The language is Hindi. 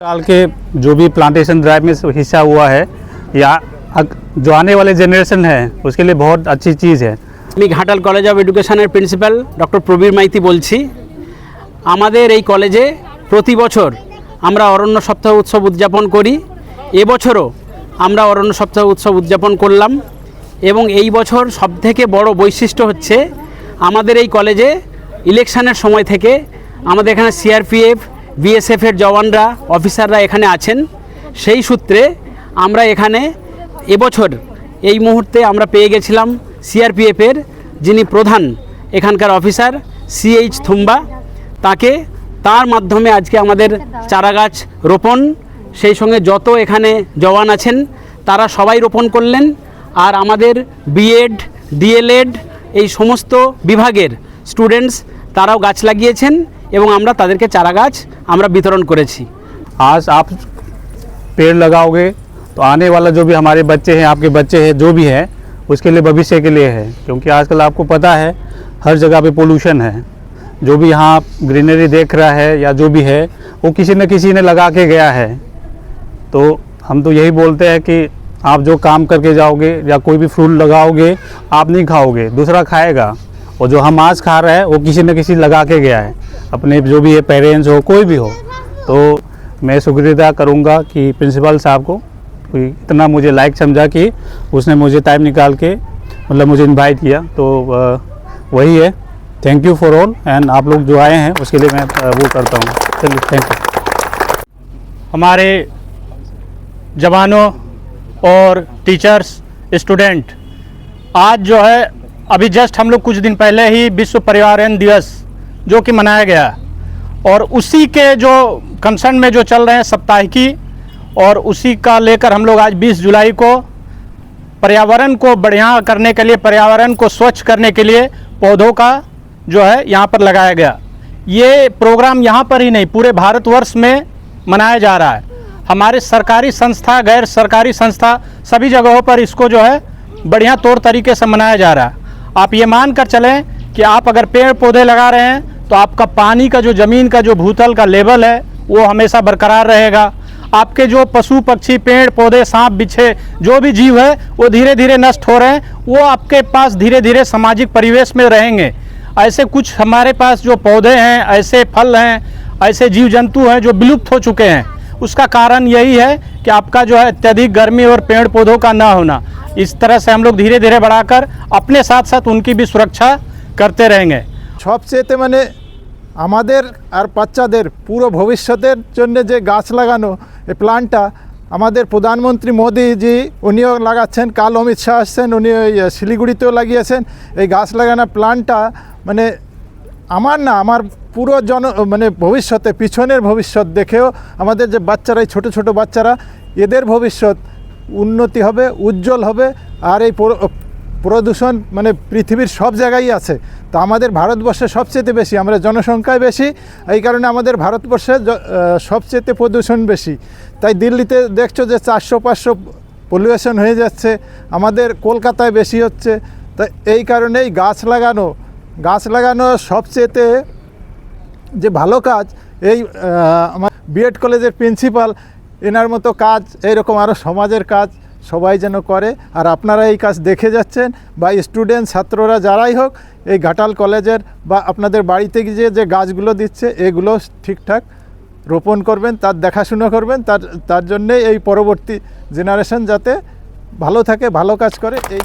साल के जो भी प्लांटेशन ड्राइव में हिस्सा हुआ है या जो आने वाले जनरेशन है उसके लिए बहुत अच्छी चीज़ है। আমি ঘাটাল কলেজ অফ এডুকেশনের প্রিন্সিপাল ডক্টর প্রবীর মাইতি বলছি। আমাদের এই কলেজে প্রতি বছর আমরা অরণ্য সপ্তাহ উৎসব উদযাপন করি। এবছরও আমরা অরণ্য সপ্তাহ উৎসব উদযাপন করলাম এবং এই বছর সবথেকে বড় বৈশিষ্ট্য হচ্ছে আমাদের এই কলেজে ইলেকশনের সময় থেকে আমাদের এখানে সিআরপিএফ বিএসএফের জওয়ানরা অফিসাররা এখানে আছেন। সেই সূত্রে আমরা এখানে এবছর এই মুহূর্তে আমরা পেয়ে গেছিলাম সিআরপিএফের যিনি প্রধান এখানকার অফিসার সিএইচ থুম্বা, তার মাধ্যমে আজকে আমাদের চারাগাছ রোপণ, সেই সঙ্গে যত এখানে জওয়ান আছেন তারা সবাই রোপণ করলেন। আর আমাদের বিএড ডিএলএড এই সমস্ত বিভাগের স্টুডেন্টস তারাও গাছ লাগিয়েছেন এবং আমরা তাদেরকে চারাগাছ আমরা বিতরণ করেছি। आज आप पेड़ लगाओगे तो आने वाला जो भी हमारे बच्चे हैं, आपके बच्चे हैं, जो भी है उसके लिए भविष्य के लिए है। क्योंकि आजकल आपको पता है हर जगह पे पोल्यूशन है। जो भी यहाँ ग्रीनरी देख रहा है या जो भी है वो किसी न किसी ने लगा के गया है। तो हम तो यही बोलते हैं कि आप जो काम करके जाओगे या कोई भी फ्रूट लगाओगे आप नहीं खाओगे, दूसरा खाएगा। और जो हम आज खा रहे हैं वो किसी न किसी लगा के गया है, अपने जो भी है पेरेंट्स हो कोई भी हो। तो मैं शुक्रिया करूँगा कि प्रिंसिपल साहब को इतना मुझे लायक समझा कि उसने मुझे टाइम निकाल के मतलब मुझे इनवाइट किया। तो वही है, thank you for all. And आप लोग जो आए हैं उसके लिए मैं वो करता हूँ। चलिए थैंक यू। हमारे जवानों और टीचर्स स्टूडेंट, आज जो है अभी जस्ट हम लोग कुछ दिन पहले ही विश्व पर्यावरण दिवस जो कि मनाया गया और उसी के जो कंसर्न में जो चल रहे हैं साप्ताहिकी, और उसी का लेकर हम लोग आज 20 जुलाई को पर्यावरण को बढ़िया करने के लिए, पर्यावरण को स्वच्छ करने के लिए पौधों का जो है यहाँ पर लगाया गया। ये प्रोग्राम यहाँ पर ही नहीं पूरे भारतवर्ष में मनाया जा रहा है। हमारे सरकारी संस्था, गैर सरकारी संस्था सभी जगहों पर इसको जो है बढ़िया तौर तरीके से मनाया जा रहा है। आप ये मान कर चलें कि आप अगर पेड़ पौधे लगा रहे हैं तो आपका पानी का जो ज़मीन का जो भूतल का लेवल है वो हमेशा बरकरार रहेगा। आपके जो पशु पक्षी, पेड़ पौधे, सांप बिच्छे जो भी जीव है वो धीरे धीरे नष्ट हो रहे हैं, वो आपके पास धीरे धीरे सामाजिक परिवेश में रहेंगे। ऐसे कुछ हमारे पास जो पौधे हैं, ऐसे फल हैं, ऐसे जीव जंतु हैं जो विलुप्त हो चुके हैं। उसका कारण यही है कि आपका जो है अत्यधिक गर्मी और पेड़ पौधों का ना होना। इस तरह से हम लोग धीरे धीरे बढ़ाकर अपने साथ साथ उनकी भी सुरक्षा करते रहेंगे। সবচেয়ে মানে আমাদের আর বাচ্চাদের পুরো ভবিষ্যতের জন্য যে গাছ লাগানো এই প্ল্যানটা আমাদের প্রধানমন্ত্রী মোদিজি উনিও লাগাচ্ছেন, কাল অমিত শাহ আসছেন, উনি ওই শিলিগুড়িতেও লাগিয়েছেন। এই গাছ লাগানো প্ল্যানটা মানে আমার না, আমার পুরো মানে ভবিষ্যতে পিছনের ভবিষ্যৎ দেখেও আমাদের যে বাচ্চারা, এই ছোটো ছোটো বাচ্চারা, এদের ভবিষ্যৎ উন্নতি হবে, উজ্জ্বল হবে। আর এই প্রদূষণ মানে পৃথিবীর সব জায়গায় আছে, তো আমাদের ভারতবর্ষে সবচেয়ে বেশি, আমরা জনসংখ্যায় বেশি, এই কারণে আমাদের ভারতবর্ষে সবচেয়ে প্রদূষণ বেশি। তাই দিল্লিতে দেখছো যে 400-500 পলিউশন হয়ে যাচ্ছে, আমাদের কলকাতায় বেশি হচ্ছে। তাই এই কারণেই গাছ লাগানো সবচেয়ে যে ভালো কাজ। এই আমার বিএড কলেজের প্রিন্সিপাল, এনার মতো কাজ এইরকম আরও সমাজের কাজ সবাই যেন করে। আর আপনারা এই কাজ দেখে যাচ্ছেন, বা স্টুডেন্ট ছাত্ররা যারাই হোক এই ঘাটাল কলেজের বা আপনাদের বাড়িতে গিয়ে যে গাছগুলো দিচ্ছে এগুলো ঠিকঠাক রোপণ করবেন, তার দেখাশুনো করবেন। তার জন্যে এই পরবর্তী জেনারেশন যাতে ভালো থাকে, ভালো কাজ করে। এই